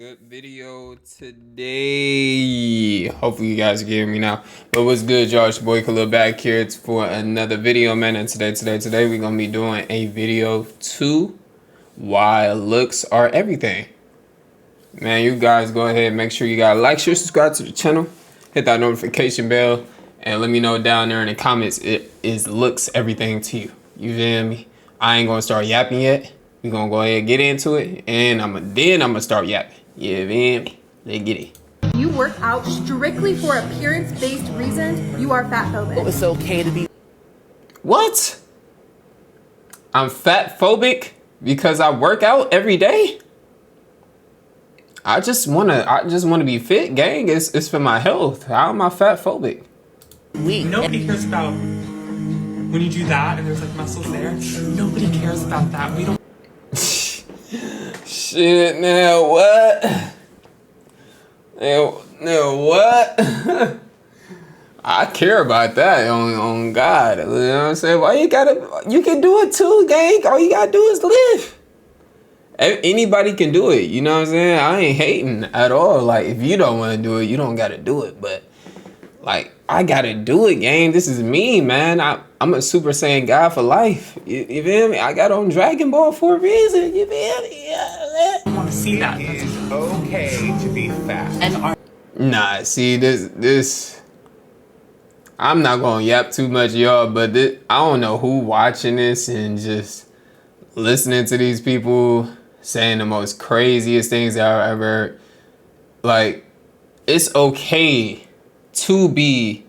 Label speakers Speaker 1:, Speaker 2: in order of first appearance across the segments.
Speaker 1: Good video today. Hopefully you guys can hear me now. But what's good, y'all? It's your boy Khalil back here. It's for another video, man. And today we're gonna be doing a video 2 why looks are everything. Man, you guys go ahead and make sure you gotta like, share, subscribe to the channel, hit that notification bell, and let me know down there in the comments it is looks everything to you. You feel me? I ain't gonna start yapping yet. We're gonna go ahead and get into it, and I'm gonna start yapping. Yeah, man. Let's get it.
Speaker 2: You work out strictly for appearance-based reasons, you are fat phobic.
Speaker 3: It's okay to be.
Speaker 1: What? I'm fat phobic because I work out every day? I just wanna be fit, gang. It's for my health. How am I fat phobic?
Speaker 4: Nobody cares about when you do that and there's like muscles there. Nobody cares about that. We don't.
Speaker 1: Shit, now what? Now what? I care about that on God. You know what I'm saying? Why you can do it too, gang. All you gotta do is live. Anybody can do it, you know what I'm saying? I ain't hating at all. Like, if you don't want to do it, you don't gotta do it. But like, I gotta do it, gang. This is me, man. I'm a Super Saiyan God for life. You feel me? I got on Dragon Ball for a reason. You feel me?
Speaker 4: I want to see that.
Speaker 3: It is okay to be fat.
Speaker 4: And
Speaker 1: Nah, see this. I'm not gonna yap too much, y'all. But I don't know who watching this and just listening to these people saying the most craziest things that I've ever heard. Like, it's okay to be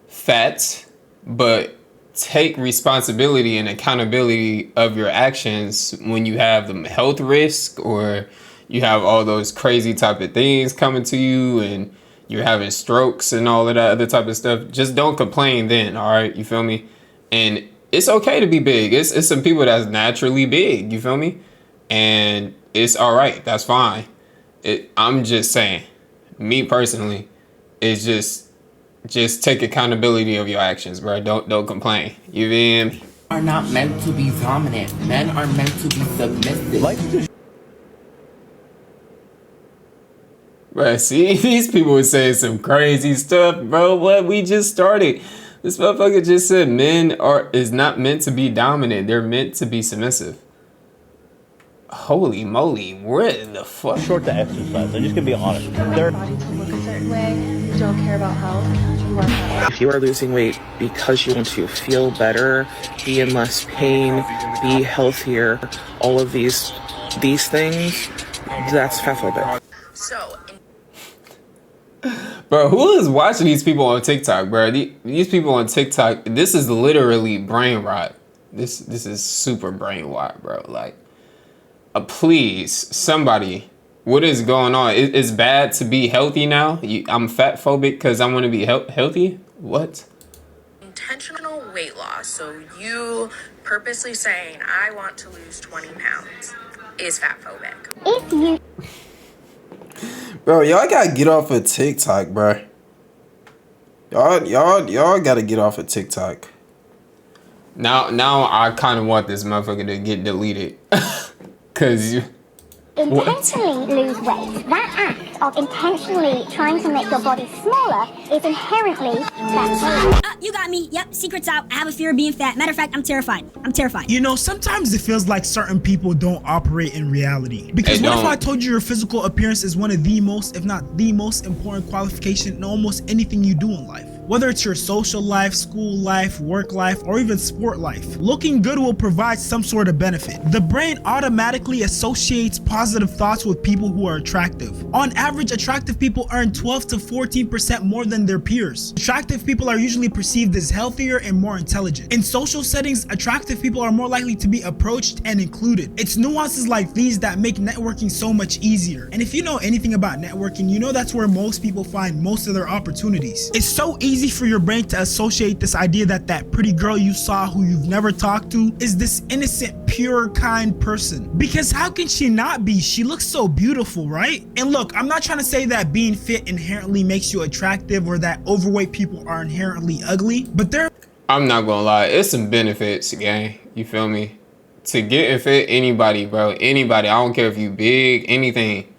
Speaker 1: fat, but take responsibility and accountability of your actions when you have the health risk or you have all those crazy type of things coming to you and you're having strokes and all of that other type of stuff. Just don't complain then, all right? You feel me? And it's okay to be big. It's some people that's naturally big, you feel me? And it's all right. That's fine. I'm just saying, me personally, it's just take accountability of your actions, bro. Don't complain. You feel me?
Speaker 3: Are not meant to be dominant. Men are meant to be submissive.
Speaker 1: Bro, see, these people are saying some crazy stuff, bro. What? We just started. This motherfucker just said men is not meant to be dominant. They're meant to be submissive. Holy moly, what the fuck?
Speaker 5: Short to exercise. I'm just gonna be honest. They're
Speaker 2: Body to look a certain way, you don't care about health, you are fat.
Speaker 6: If you are losing weight because you want to feel better, be in less pain, be healthier, all of these things, that's fat phobic.
Speaker 1: Bro, who is watching these people on TikTok, bro? These people on TikTok, this is literally brain rot. This is super brain rot, bro. Like, please, somebody, what is going on? It's bad to be healthy now? I'm fat phobic because I want to be healthy? What?
Speaker 7: Intentional weight loss, so you purposely saying I want to lose 20 pounds is fat phobic.
Speaker 8: Bro, y'all gotta get off of TikTok, bro. Y'all gotta get off of TikTok.
Speaker 1: Now I kind of want this motherfucker to get deleted. Cause you
Speaker 9: Intentionally lose weight. That act of intentionally trying to make your body smaller is inherently fat.
Speaker 10: You got me. Yep, secret's out. I have a fear of being fat. Matter of fact, I'm terrified.
Speaker 11: You know, sometimes it feels like certain people don't operate in reality. Because what if I told you your physical appearance is one of the most, if not the most important qualification in almost anything you do in life? Whether it's your social life, school life, work life, or even sport life, looking good will provide some sort of benefit. The brain automatically associates positive thoughts with people who are attractive. On average, attractive people earn 12 to 14% more than their peers. Attractive people are usually perceived as healthier and more intelligent. In social settings, attractive people are more likely to be approached and included. It's nuances like these that make networking so much easier. And if you know anything about networking, you know that's where most people find most of their opportunities. It's so easy for your brain to associate this idea that that pretty girl you saw who you've never talked to is this innocent, pure, kind person. Because how can she not be? She looks so beautiful, right? And look, I'm not trying to say that being fit inherently makes you attractive or that overweight people are inherently ugly, but
Speaker 1: I'm not gonna lie, it's some benefits, gang. You feel me? To get and fit anybody, bro. Anybody. I don't care if you big, anything.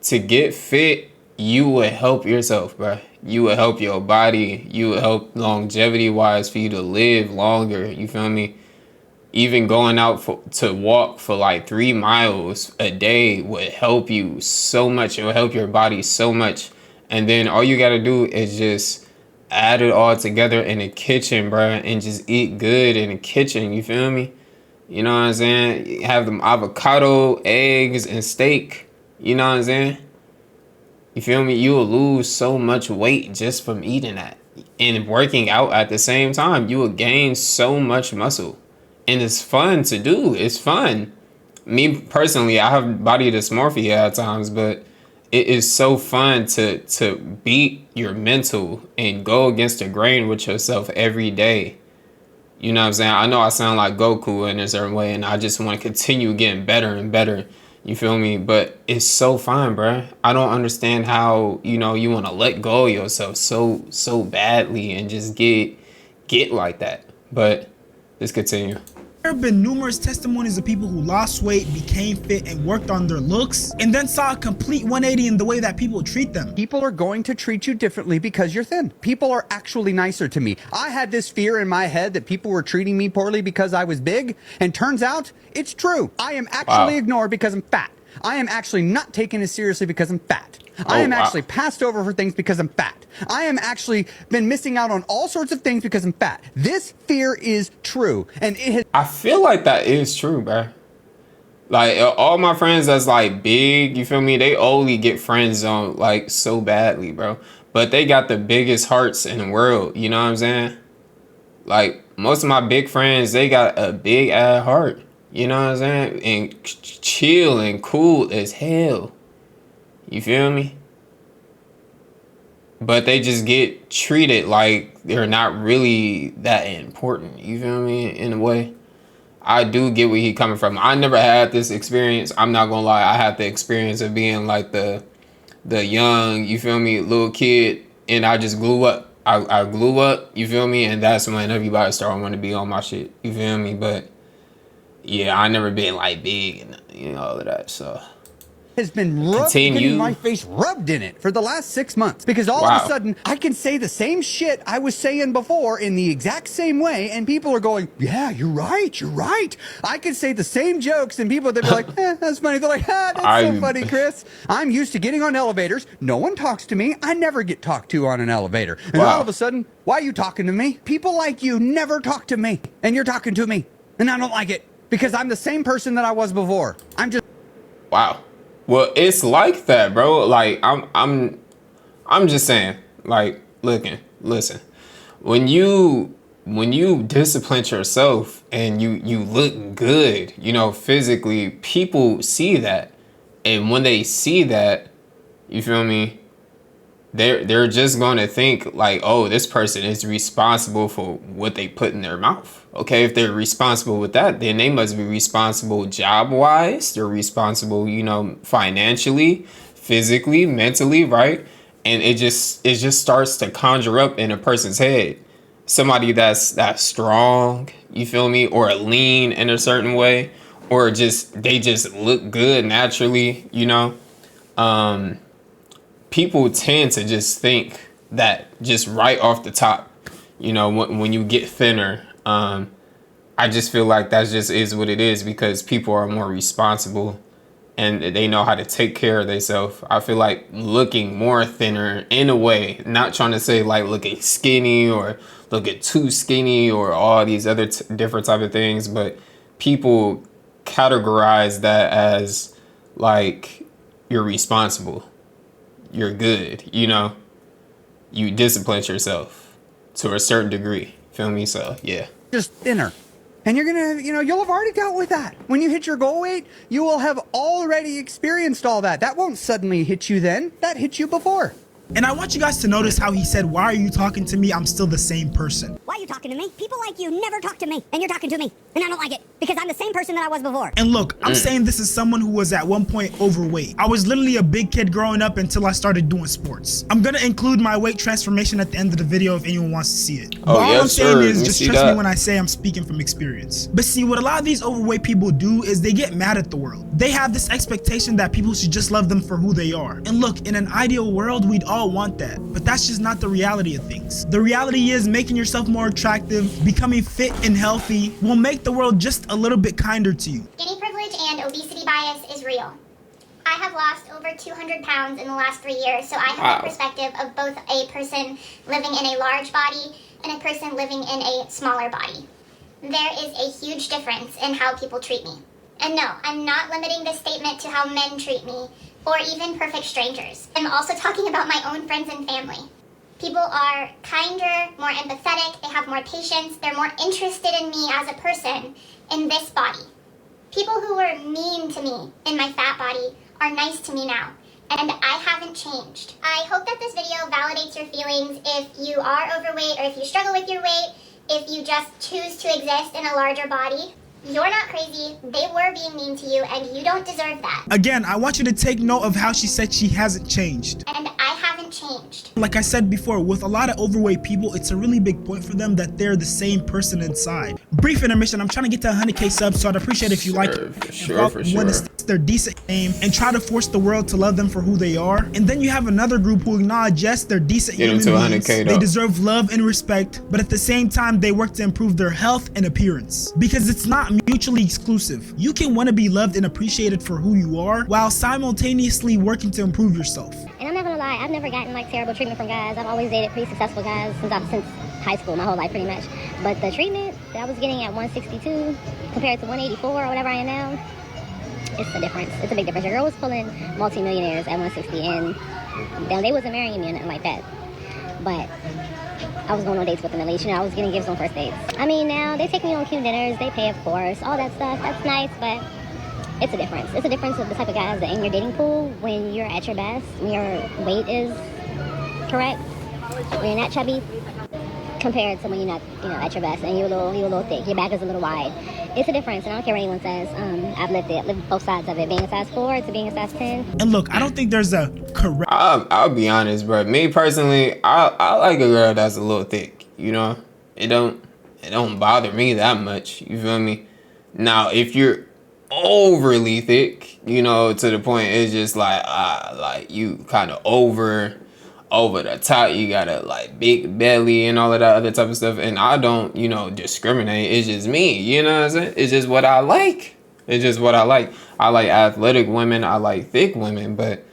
Speaker 1: to get fit, you would help yourself, bro. You would help your body. You would help longevity wise for you to live longer. You feel me? Even going out to walk for like 3 miles a day would help you so much. It will help your body so much. And then all you got to do is just add it all together in the kitchen, bro, and just eat good in the kitchen. You feel me? You know what I'm saying? Have them avocado, eggs, and steak. You know what I'm saying? You feel me? You will lose so much weight just from eating that. And working out at the same time, you will gain so much muscle. And it's fun to do. It's fun. Me personally, I have body dysmorphia at times, but it is so fun to beat your mental and go against the grain with yourself every day. You know what I'm saying? I know I sound like Goku in a certain way, and I just want to continue getting better and better. You feel me? But it's so fun, bro. I don't understand how, you know, you want to let go of yourself so badly and just get like that. But let's continue.
Speaker 11: There have been numerous testimonies of people who lost weight, became fit, and worked on their looks, and then saw a complete 180 in the way that people treat them.
Speaker 12: People are going to treat you differently because you're thin. People are actually nicer to me. I had this fear in my head that people were treating me poorly because I was big, and turns out it's true. I am actually ignored because I'm fat. I am actually not taken as seriously because I'm fat. I am actually passed over for things because I'm fat. I am actually been missing out on all sorts of things because I'm fat. This fear is true. And it has—
Speaker 1: I feel like that is true, bro. Like all my friends that's like big, you feel me? They only get friend zoned like so badly, bro. But they got the biggest hearts in the world. You know what I'm saying? Like most of my big friends, they got a big ass heart. You know what I'm saying? And chill and cool as hell. You feel me? But they just get treated like they're not really that important. You feel me? In a way. I do get where he coming from. I never had this experience. I'm not gonna lie. I had the experience of being like the young, you feel me, little kid. And I just grew up. I grew up, you feel me? And that's when everybody started wanting to be on my shit. You feel me? But yeah, I never been like big and you know all of that. So
Speaker 12: has been getting my face rubbed in it for the last 6 months because all of a sudden I can say the same shit I was saying before in the exact same way and people are going, yeah, you're right. I can say the same jokes and people, they'd be like, that's funny. They're like, that's so funny, Chris. I'm used to getting on elevators. No one talks to me. I never get talked to on an elevator. And all of a sudden, why are you talking to me? People like you never talk to me and you're talking to me and I don't like it because I'm the same person that I was before. I'm just...
Speaker 1: Wow. Well, it's like that, bro. Like I'm just saying, like, listen. When you discipline yourself and you look good, you know, physically, people see that. And when they see that, you feel me? They're just going to think like, oh, this person is responsible for what they put in their mouth. Okay, if they're responsible with that, then they must be responsible job-wise. They're responsible, you know, financially, physically, mentally, right? And it just starts to conjure up in a person's head. Somebody that's strong, you feel me, or lean in a certain way, or they just look good naturally, you know. People tend to just think that just right off the top, you know, when you get thinner. I just feel like that just is what it is because people are more responsible and they know how to take care of themselves. I feel like looking more thinner in a way, not trying to say like looking skinny or looking too skinny or all these other different type of things, but people categorize that as like you're responsible, you're good, you know, you discipline yourself to a certain degree. Feel me? So yeah.
Speaker 12: Just thinner. And you're gonna, you know, you'll have already dealt with that. When you hit your goal weight, you will have already experienced all that. That won't suddenly hit you then. That hit you before.
Speaker 11: And I want you guys to notice how he said, why are you talking to me? I'm still the same person.
Speaker 10: Why are you talking to me? People like you never talk to me, and you're talking to me, and I don't like it because I'm the same person that I was before.
Speaker 11: And look, I'm saying this is someone who was at one point overweight. I was literally a big kid growing up until I started doing sports. I'm gonna include my weight transformation at the end of the video if anyone wants to see it. But all I'm saying is just trust me when I say I'm speaking from experience. But see, what a lot of these overweight people do is they get mad at the world. They have this expectation that people should just love them for who they are. And look, in an ideal world, we'd all want that. But that's just not the reality of things. The reality is making yourself more attractive, becoming fit and healthy will make the world just a little bit kinder to you.
Speaker 9: Skinny privilege and obesity bias is real. I have lost over 200 pounds in the last 3 years, so I have the perspective of both a person living in a large body and a person living in a smaller body. There is a huge difference in how people treat me. And no, I'm not limiting this statement to how men treat me, or even perfect strangers. I'm also talking about my own friends and family. People are kinder, more empathetic, they have more patience, they're more interested in me as a person in this body. People who were mean to me in my fat body are nice to me now, and I haven't changed. I hope that this video validates your feelings if you are overweight or if you struggle with your weight, if you just choose to exist in a larger body. You're not crazy, they were being mean to you, and you don't deserve that.
Speaker 11: Again, I want you to take note of how she said she hasn't changed.
Speaker 9: And I haven't changed.
Speaker 11: Like I said before, with a lot of overweight people, it's a really big point for them that they're the same person inside. Brief intermission, I'm trying to get to 100K subs, so I'd appreciate if you like it.
Speaker 1: For sure.
Speaker 11: Their decent aim and try to force the world to love them for who they are. And then you have another group who acknowledge, yes, they're decent human beings. They deserve love and respect, but at the same time, they work to improve their health and appearance. Because it's not mutually exclusive. You can want to be loved and appreciated for who you are while simultaneously working to improve yourself.
Speaker 9: And I'm not gonna lie, I've never gotten like terrible treatment from guys. I've always dated pretty successful guys since high school, my whole life pretty much. But the treatment that I was getting at 162 compared to 184 or whatever I am now, it's a difference. It's a big difference. Your girl was pulling multi-millionaires at 160, and they wasn't marrying me or nothing like that. But I was going on dates with them at least. You know, I was getting gifts on first dates. I mean, now they take me on cute dinners. They pay, of course, all that stuff. That's nice, but it's a difference. It's a difference of the type of guys that in your dating pool, when you're at your best, when your weight is correct, when you're not chubby, compared to when you're not, at your best and you're a little thick, your back is a little wide. It's a difference, and I don't care what anyone says. I've lived both sides of it, being a size 4 to being a size 10.
Speaker 11: And look, I don't think there's a correct.
Speaker 1: I'll be honest, bro. Me personally, I like a girl that's a little thick. It don't bother me that much. You feel me? Now, if you're overly thick, to the point it's just like you kind of over the top, you got a big belly and all of that other type of stuff, and I don't discriminate. It's just me, you know what I'm saying? It's just what I like. I like athletic women, I like thick women, but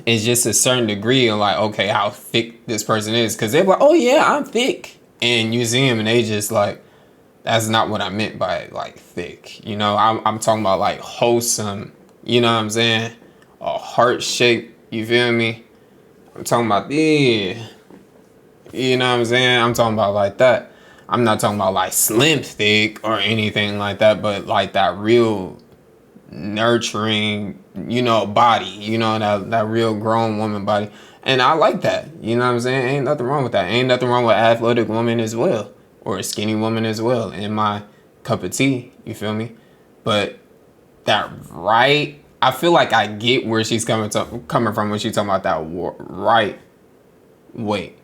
Speaker 1: it's just a certain degree of okay, how thick this person is, because they're like, oh yeah, I'm thick, and you see them and they just that's not what I meant by thick. I'm talking about wholesome, you know what I'm saying? A heart shape, you feel me? I'm talking about, you know what I'm saying? I'm talking about that. I'm not talking about slim thick or anything like that, but that real nurturing, body, that real grown woman body. And I like that, you know what I'm saying? Ain't nothing wrong with that. Ain't nothing wrong with athletic woman as well, or a skinny woman as well, in my cup of tea, you feel me? But I feel like I get where she's coming from when she's talking about that right weight,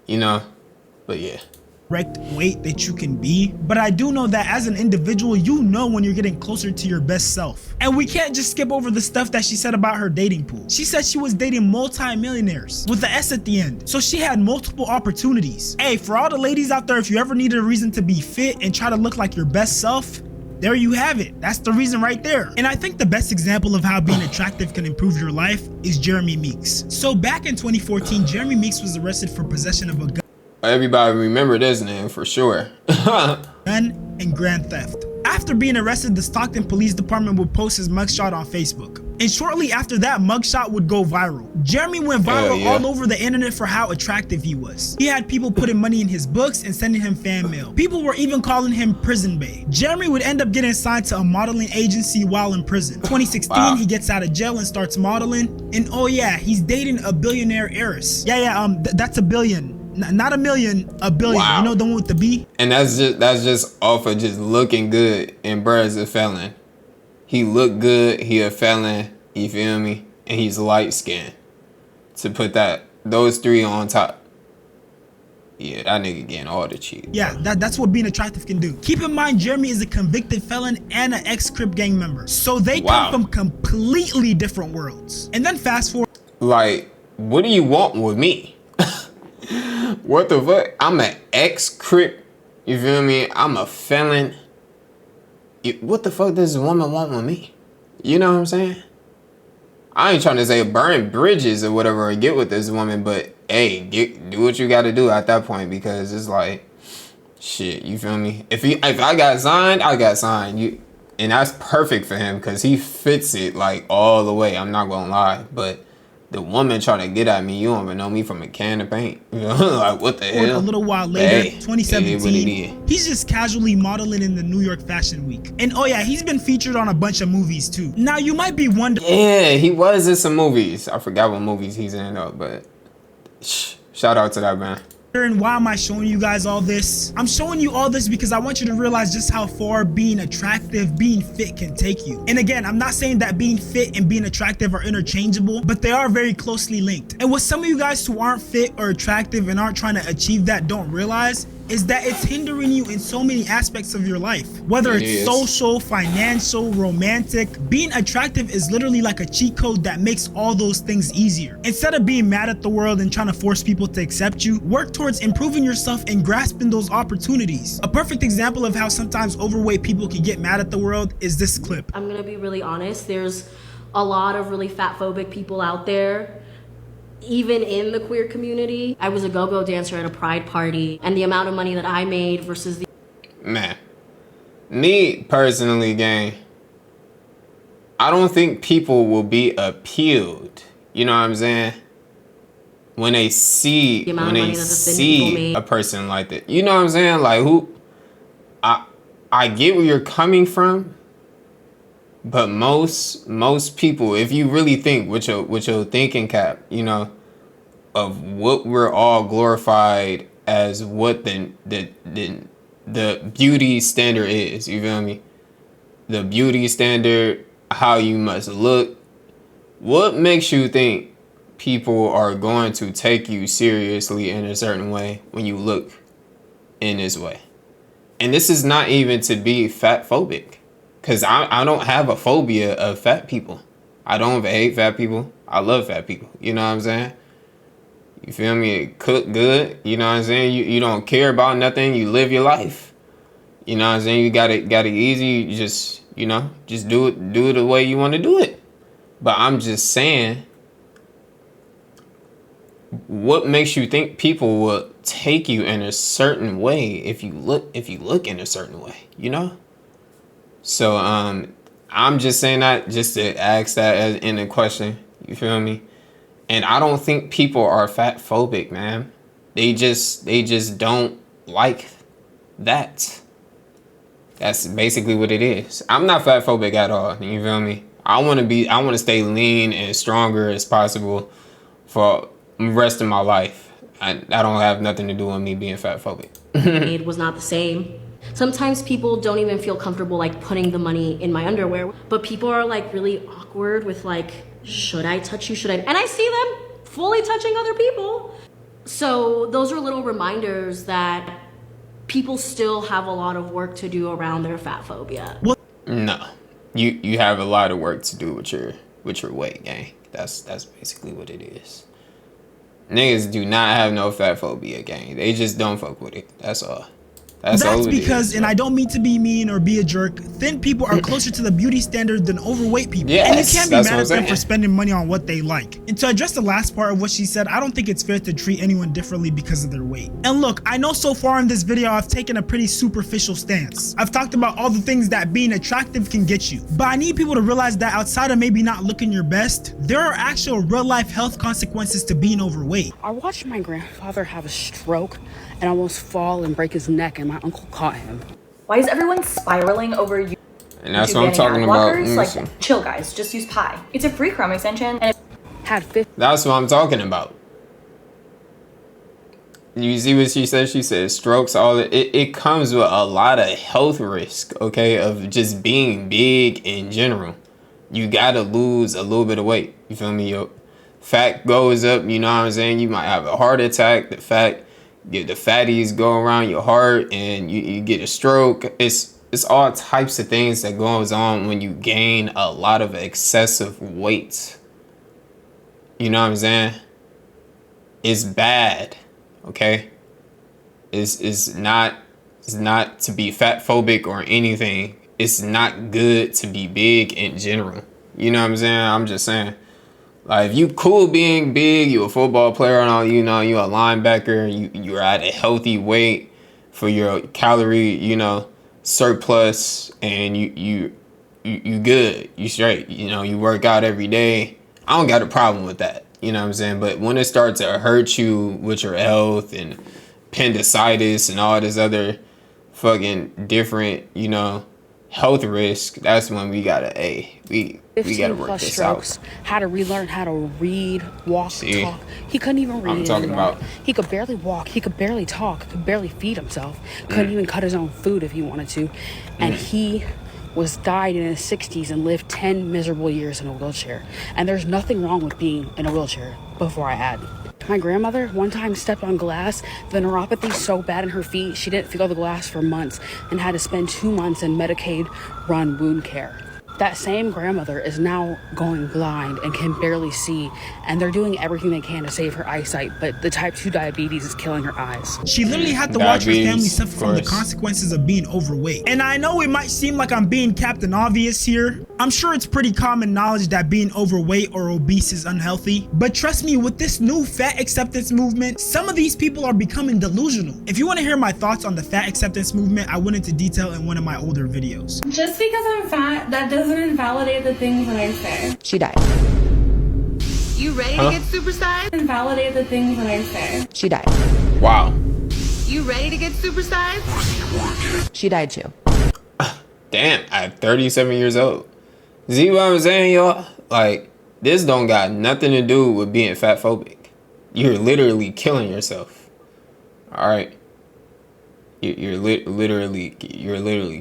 Speaker 1: but yeah.
Speaker 11: Correct weight that you can be, but I do know that as an individual, when you're getting closer to your best self. And we can't just skip over the stuff that she said about her dating pool. She said she was dating multi-millionaires with the S at the end, so she had multiple opportunities. Hey, for all the ladies out there, if you ever needed a reason to be fit and try to look like your best self, there you have it. That's the reason right there. And I think the best example of how being attractive can improve your life is Jeremy Meeks. So back in 2014, Jeremy Meeks was arrested for possession of a gun.
Speaker 1: Everybody remember this name for sure.
Speaker 11: Gun and grand theft. After being arrested, the Stockton Police Department would post his mugshot on Facebook. And shortly after that, mugshot would go viral. Jeremy went viral all over the internet for how attractive he was. He had people putting money in his books and sending him fan mail. People were even calling him Prison Bae. Jeremy would end up getting signed to a modeling agency while in prison. 2016, he gets out of jail and starts modeling. And oh yeah, he's dating a billionaire heiress. That's a billion. Not a million, a billion. You know the one with the B?
Speaker 1: And that's just off of just looking good. And bruh is a felon. He look good, he a felon, you feel me? And he's light skinned. To put those three on top. Yeah, that nigga getting all the cheese.
Speaker 11: Yeah, that's what being attractive can do. Keep in mind, Jeremy is a convicted felon and an ex-Crip gang member. So they come from completely different worlds. And then fast forward.
Speaker 1: Like, what do you want with me? What the fuck? I'm an ex-Crip. You feel me? I'm a felon. What the fuck does a woman want with me? You know what I'm saying? I ain't trying to say burn bridges or whatever or get with this woman, but hey, do what you gotta do at that point, because it's like, shit, you feel me? If I got signed, I got signed. And that's perfect for him because he fits it like all the way. I'm not gonna lie, but the woman trying to get at me, you don't even know me from a can of paint. You know, like what the hell?
Speaker 11: A little while later, 2017, he's just casually modeling in the New York Fashion Week. And oh yeah, he's been featured on a bunch of movies too. Now you might be wondering.
Speaker 1: Yeah, he was in some movies. I forgot what movies he's in though, but shout out to that man.
Speaker 11: And why am I showing you guys all this? I'm showing you all this because I want you to realize just how far being attractive, being fit can take you. And again, I'm not saying that being fit and being attractive are interchangeable, but they are very closely linked. And what some of you guys who aren't fit or attractive and aren't trying to achieve that don't realize is that it's hindering you in so many aspects of your life. Whether it's social, financial, romantic, being attractive is literally like a cheat code that makes all those things easier. Instead of being mad at the world and trying to force people to accept you, work towards improving yourself and grasping those opportunities. A perfect example of how sometimes overweight people can get mad at the world is this clip.
Speaker 13: I'm gonna be really honest, there's a lot of really fat phobic people out there. Even in the queer community, I was a go-go dancer at a pride party, and the amount of money that I made versus the...
Speaker 1: Man, me personally, gang, I don't think people will be appealed, you know what I'm saying, when they see a person like that. You know what I'm saying? Like, I get where you're coming from, but most people, if you really think with your thinking cap, you know, of what we're all glorified as, what the beauty standard is, you feel me? The beauty standard, how you must look. What makes you think people are going to take you seriously in a certain way when you look in this way? And this is not even to be fat phobic. Because I don't have a phobia of fat people. I don't hate fat people. I love fat people. You know what I'm saying? You feel me? Cook good. You know what I'm saying? You don't care about nothing. You live your life. You know what I'm saying? You got it easy. You just, you know, just do it the way you want to do it. But I'm just saying, what makes you think people will take you in a certain way if you look in a certain way, you know? So I'm just saying that just to ask that as in a question, you feel me? And I don't think people are fat phobic, man. They just don't like that. That's basically what it is. I'm not fat phobic at all, you feel me? I want to stay lean and stronger as possible for the rest of my life. I don't have nothing to do with me being fat phobic.
Speaker 13: It was not the same. Sometimes people don't even feel comfortable like putting the money in my underwear, but people are like really awkward with like, should I touch you? Should I? And I see them fully touching other people. So those are little reminders that people still have a lot of work to do around their fat phobia.
Speaker 1: No, you have a lot of work to do with your weight, gang. That's basically what it is. Niggas do not have no fat phobia, gang. They just don't fuck with it. That's all.
Speaker 11: That's because, and I don't mean to be mean or be a jerk, thin people are closer to the beauty standard than overweight people.
Speaker 1: Yes,
Speaker 11: and you can't be mad at them
Speaker 1: saying.
Speaker 11: for spending money on what they like. And to address the last part of what she said, I don't think it's fair to treat anyone differently because of their weight. And look, I know so far in this video, I've taken a pretty superficial stance. I've talked about all the things that being attractive can get you. But I need people to realize that outside of maybe not looking your best, there are actual real life health consequences to being overweight.
Speaker 14: I watched my grandfather have a stroke and almost fall and break his neck, and my uncle caught him.
Speaker 15: Why is everyone spiraling over you?
Speaker 1: And that's what I'm talking about.
Speaker 15: Like, chill guys, just use Pi. It's a free Chrome extension and it
Speaker 14: had 50.
Speaker 1: That's what I'm talking about. You see what she said? She said strokes, it comes with a lot of health risk, okay, of just being big in general. You gotta lose a little bit of weight. You feel me? Your fat goes up, you know what I'm saying? You might have a heart attack, the fatties go around your heart and you get a stroke. It's all types of things that goes on when you gain a lot of excessive weight. You know what I'm saying? It's bad, okay? It's not to be fat phobic or anything. It's not good to be big in general. You know what I'm saying? I'm just saying. Like, if you cool being big, you a football player and all, you know, you a linebacker, you're at a healthy weight for your calorie, you know, surplus, and you good, you straight, you know, you work out every day. I don't got a problem with that, you know what I'm saying? But when it starts to hurt you with your health and appendicitis and all this other fucking different, you know, health risk, that's when we gotta we gotta work this
Speaker 14: strokes, out. How to relearn how to read, walk, talk. He couldn't even read.
Speaker 1: I'm talking about.
Speaker 14: He could barely walk. He could barely talk. Could barely feed himself. Couldn't even cut his own food if he wanted to. And he died in his 60s and lived 10 miserable years in a wheelchair. And there's nothing wrong with being in a wheelchair, before I add. My grandmother one time stepped on glass, the neuropathy so bad in her feet, she didn't feel the glass for months and had to spend 2 months in Medicaid-run wound care. That same grandmother is now going blind and can barely see, and they're doing everything they can to save her eyesight, but the type 2 diabetes is killing her eyes.
Speaker 11: She literally had to watch her family suffer from the consequences of being overweight. And I know it might seem like I'm being Captain Obvious here. I'm sure it's pretty common knowledge that being overweight or obese is unhealthy, but trust me, with this new fat acceptance movement, some of these people are becoming delusional. If you want to hear my thoughts on the fat acceptance movement, I went into detail in one of my older videos.
Speaker 16: Just because I'm fat, that doesn't invalidate the things that I say.
Speaker 17: She died.
Speaker 16: You ready to get supersized? Invalidate the things that I say.
Speaker 17: She died.
Speaker 1: Wow.
Speaker 16: You ready to get supersized?
Speaker 17: She died too.
Speaker 1: Damn, at 37 years old. See what I'm saying, y'all? Like, this don't got nothing to do with being fat phobic. You're literally killing yourself. All right. You're literally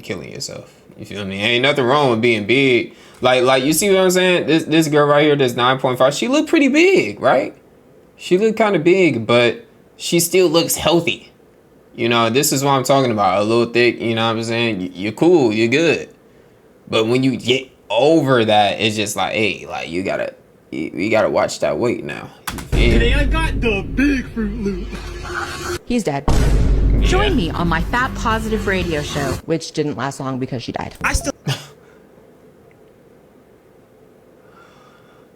Speaker 1: killing yourself. You feel me? Ain't nothing wrong with being big. Like you see what I'm saying? This girl right here, this 9.5, she looked pretty big, right? She looked kind of big, but she still looks healthy. You know, this is what I'm talking about. A little thick, you know what I'm saying? You're cool, you're good. But when you get over that, it's just like, hey, like you gotta watch that weight now.
Speaker 18: Today I got the big Fruit Loop.
Speaker 17: He's dead.
Speaker 1: Yeah.
Speaker 19: Join me on my Fat Positive radio show,
Speaker 17: which didn't last long because she died.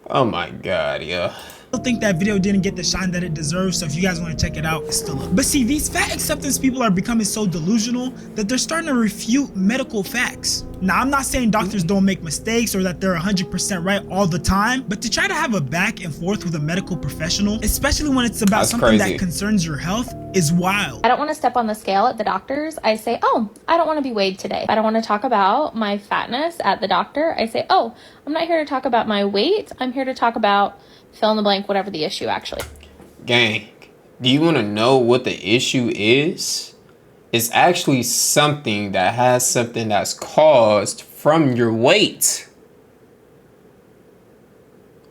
Speaker 1: Oh my God, yeah.
Speaker 11: I think that video didn't get the shine that it deserves, so if you guys want to check it out, it's still up. But see, these fat acceptance people are becoming so delusional that they're starting to refute medical facts. Now, I'm not saying doctors don't make mistakes or that they're 100% right all the time, but to try to have a back and forth with a medical professional, especially when it's about something that concerns your health, is wild.
Speaker 20: I don't want to step on the scale at the doctor's. I say, oh, I don't want to be weighed today. I don't want to talk about my fatness at the doctor. I say, oh, I'm not here to talk about my weight. I'm here to talk about fill in the blank, whatever the issue actually.
Speaker 1: Gang, do you want to know what the issue is? It's actually something that has something that's caused from your weight.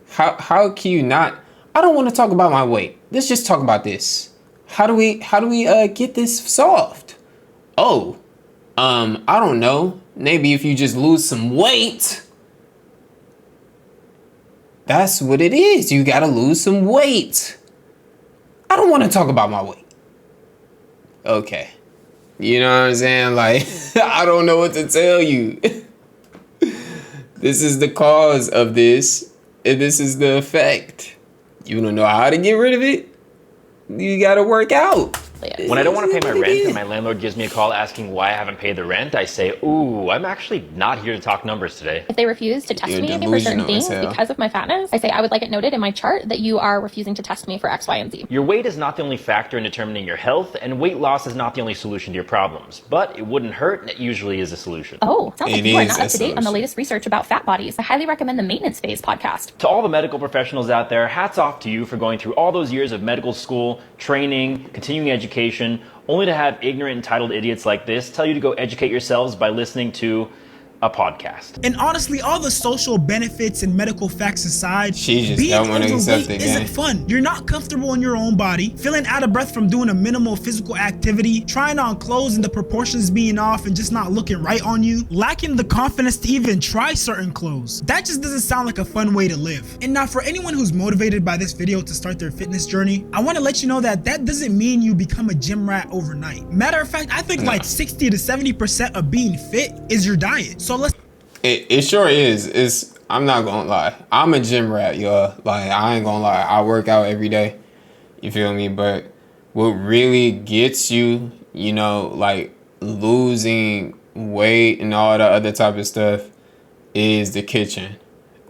Speaker 1: How can you not? I don't want to talk about my weight. Let's just talk about this. How do we get this solved? Oh, I don't know. Maybe if you just lose some weight. That's what it is. You gotta lose some weight. I don't want to talk about my weight. Okay. You know what I'm saying? Like, I don't know what to tell you. This is the cause of this, and this is the effect. You don't know how to get rid of it? You gotta work out.
Speaker 21: When I don't want to pay my rent and my landlord gives me a call asking why I haven't paid the rent, I say, ooh, I'm actually not here to talk numbers today.
Speaker 20: If they refuse to test me for certain things because of my fatness, I say I would like it noted in my chart that you are refusing to test me for X, Y, and Z.
Speaker 21: Your weight is not the only factor in determining your health, and weight loss is not the only solution to your problems. But it wouldn't hurt, and it usually is a solution.
Speaker 20: Oh, sounds like you are not up to date on the latest research about fat bodies. I highly recommend the Maintenance Phase podcast.
Speaker 21: To all the medical professionals out there, hats off to you for going through all those years of medical school, training, continuing education, only to have ignorant, entitled idiots like this tell you to go educate yourselves by listening to a podcast.
Speaker 11: And honestly, all the social benefits and medical facts aside,
Speaker 1: she just
Speaker 11: being
Speaker 1: don't want to accept
Speaker 11: overweight
Speaker 1: it,
Speaker 11: isn't fun. You're not comfortable in your own body, feeling out of breath from doing a minimal physical activity, trying on clothes and the proportions being off and just not looking right on you, lacking the confidence to even try certain clothes. That just doesn't sound like a fun way to live. And now for anyone who's motivated by this video to start their fitness journey, I want to let you know that that doesn't mean you become a gym rat overnight. Matter of fact, I think like 60 to 70% of being fit is your diet. So let's.
Speaker 1: It sure is. I'm not gonna lie. I'm a gym rat, y'all. Like, I ain't gonna lie. I work out every day. You feel me? But what really gets you, you know, like losing weight and all the other type of stuff is the kitchen.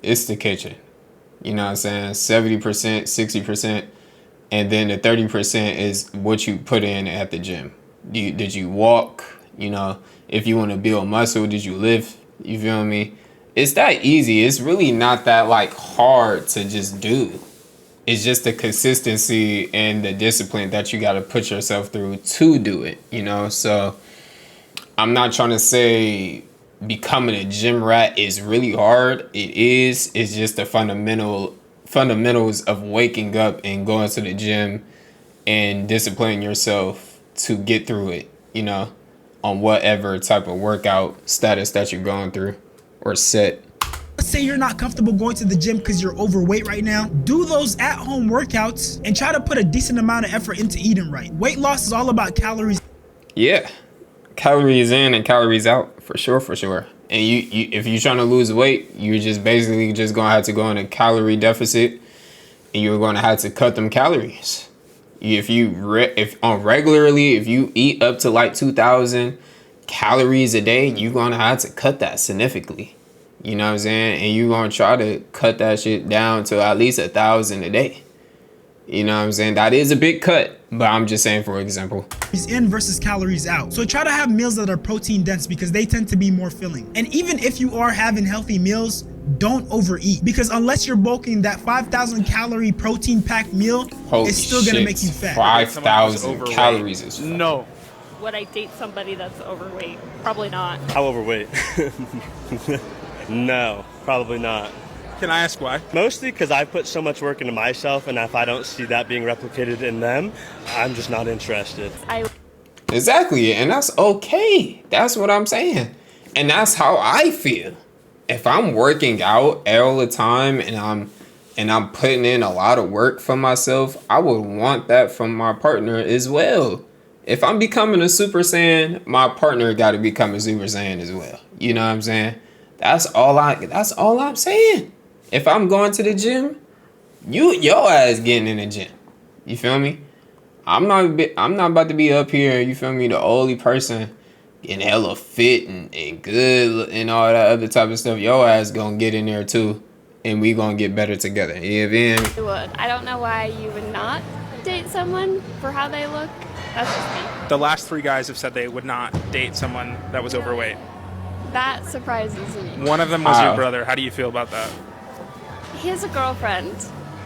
Speaker 1: It's the kitchen. You know what I'm saying? 70%, 60%. And then the 30% is what you put in at the gym. Did you walk? You know, if you want to build muscle, did you lift? You feel me? It's that easy. It's really not that like hard to just do. It's just the consistency and the discipline that you got to put yourself through to do it, you know? So I'm not trying to say becoming a gym rat is really hard. It is. It's just the fundamentals of waking up and going to the gym and disciplining yourself to get through it, you know, on whatever type of workout status that you're going through or set.
Speaker 11: Let's say you're not comfortable going to the gym because you're overweight right now. Do those at-home workouts and try to put a decent amount of effort into eating right. Weight loss is all about calories.
Speaker 1: Yeah, calories in and calories out, for sure. And you if you're trying to lose weight, you're just basically just gonna have to go in a calorie deficit, and you're gonna have to cut them calories. If you eat up to like 2,000 calories a day, you're gonna have to cut that significantly. You know what I'm saying? And you're gonna try to cut that shit down to at least 1,000 a day. You know what I'm saying? That is a big cut, but I'm just saying for example.
Speaker 11: Calories in versus calories out. So try to have meals that are protein dense because they tend to be more filling. And even if you are having healthy meals, don't overeat, because unless you're bulking, that 5,000 calorie protein packed meal is still gonna make you fat.
Speaker 1: 5,000 calories is fat.
Speaker 22: No.
Speaker 23: Would I date somebody that's overweight? Probably not.
Speaker 22: How overweight? No, probably not.
Speaker 18: Can I ask why?
Speaker 22: Mostly because I put so much work into myself, and if I don't see that being replicated in them, I'm just not interested.
Speaker 1: Exactly, and that's okay. That's what I'm saying. And that's how I feel. If I'm working out all the time and I'm putting in a lot of work for myself, I would want that from my partner as well. If I'm becoming a Super Saiyan, my partner got to become a Super Saiyan as well. You know what I'm saying? That's all I'm saying. If I'm going to the gym, your ass getting in the gym. You feel me? I'm not about to be up here, you feel me, the only person getting hella fit and good and all that other type of stuff. Your ass gonna get in there too, and we gonna get better together. You feel me?
Speaker 24: I would. I don't know why you would not date someone for how they look. That's just me.
Speaker 18: The last 3 guys have said they would not date someone that was overweight.
Speaker 24: That surprises me.
Speaker 18: One of them was your brother. How do you feel about that?
Speaker 24: He has a girlfriend,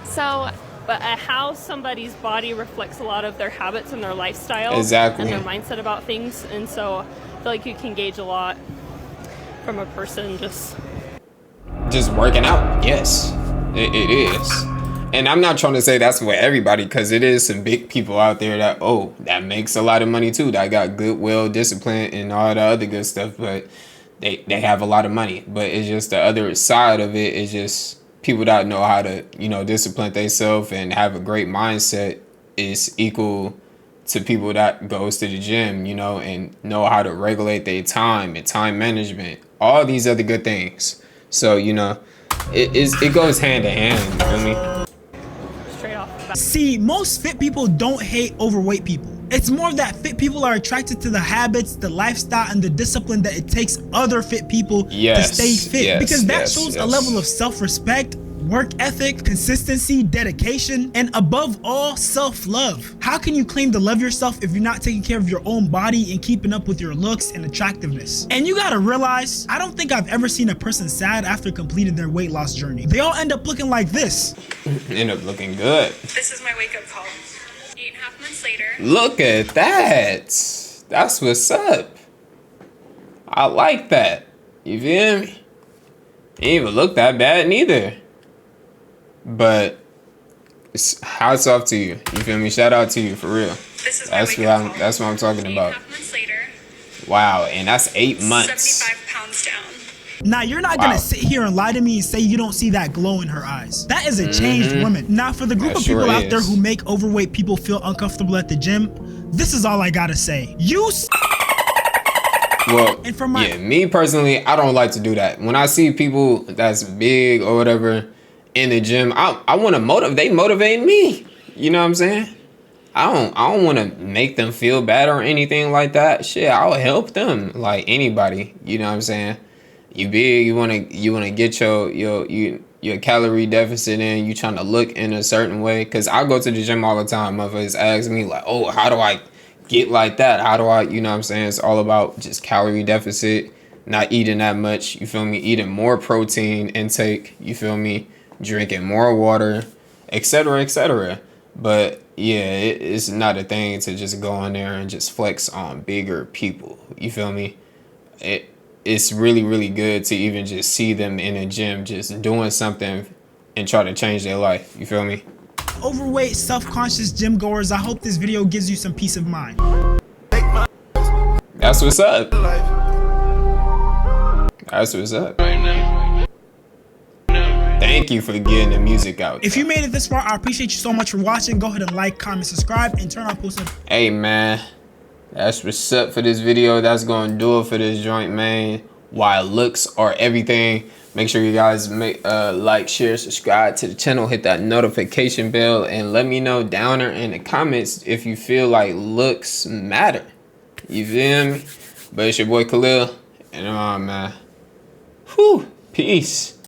Speaker 24: so...
Speaker 23: But how somebody's body reflects a lot of their habits and their lifestyle.
Speaker 1: Exactly.
Speaker 23: And their mindset about things. And so I feel like you can gauge a lot from a person just
Speaker 1: working out. Yes, it is. And I'm not trying to say that's for everybody, because it is some big people out there that makes a lot of money too. That got good, well, discipline and all the other good stuff. But they have a lot of money. But it's just the other side of it is just people that know how to, discipline themselves and have a great mindset is equal to people that goes to the gym, you know, and know how to regulate their time and time management, all these other good things. So, you know, it goes hand in hand, you feel me?
Speaker 23: Straight off.
Speaker 11: See, most fit people don't hate overweight people. It's more that fit people are attracted to the habits, the lifestyle, and the discipline that it takes other fit people to stay fit. Because that shows a level of self-respect, work ethic, consistency, dedication, and above all, self-love. How can you claim to love yourself if you're not taking care of your own body and keeping up with your looks and attractiveness? And you gotta realize, I don't think I've ever seen a person sad after completing their weight loss journey. They all end up looking like this.
Speaker 1: End up looking good.
Speaker 7: This is my wake-up call. 8.5 months later.
Speaker 1: Look at that. That's what's up. I like that. You feel me? It ain't even look that bad neither. But it's hats off to you. You feel me? Shout out to you for real. That's what I'm talking about. Wow, and that's 8 months.
Speaker 7: 75 pounds down.
Speaker 11: Now, you're not gonna sit here and lie to me and say you don't see that glow in her eyes. That is a changed woman. Now, for the group of people out there who make overweight people feel uncomfortable at the gym, this is all I gotta say.
Speaker 1: Well, yeah, me personally, I don't like to do that. When I see people that's big or whatever in the gym, I want to motivate. They motivate me. You know what I'm saying? I don't want to make them feel bad or anything like that. Shit, I'll help them like anybody. You know what I'm saying? You big, you wanna get your calorie deficit in. You trying to look in a certain way. Cause I go to the gym all the time. Motherfuckers ask me like, oh, how do I get like that? How do I, you know what I'm saying? It's all about just calorie deficit, not eating that much. You feel me? Eating more protein intake. You feel me? Drinking more water, etc., etc. But yeah, it's not a thing to just go in there and just flex on bigger people. You feel me? It's really, really good to even just see them in a gym just doing something and try to change their life. You feel me?
Speaker 11: Overweight, self-conscious gym goers, I hope this video gives you some peace of mind.
Speaker 1: That's what's up. That's what's up. Thank you for getting the music out.
Speaker 11: If you made it this far, I appreciate you so much for watching. Go ahead and like, comment, subscribe, and turn on post notifications.
Speaker 1: Hey man, that's what's up for this video. That's gonna do it for this joint, man. Why looks are everything. Make sure you guys make like, share, subscribe to the channel, hit that notification bell, and let me know down there in the comments if you feel like looks matter. You feel me? But it's your boy Khalil, and man. Whew, peace.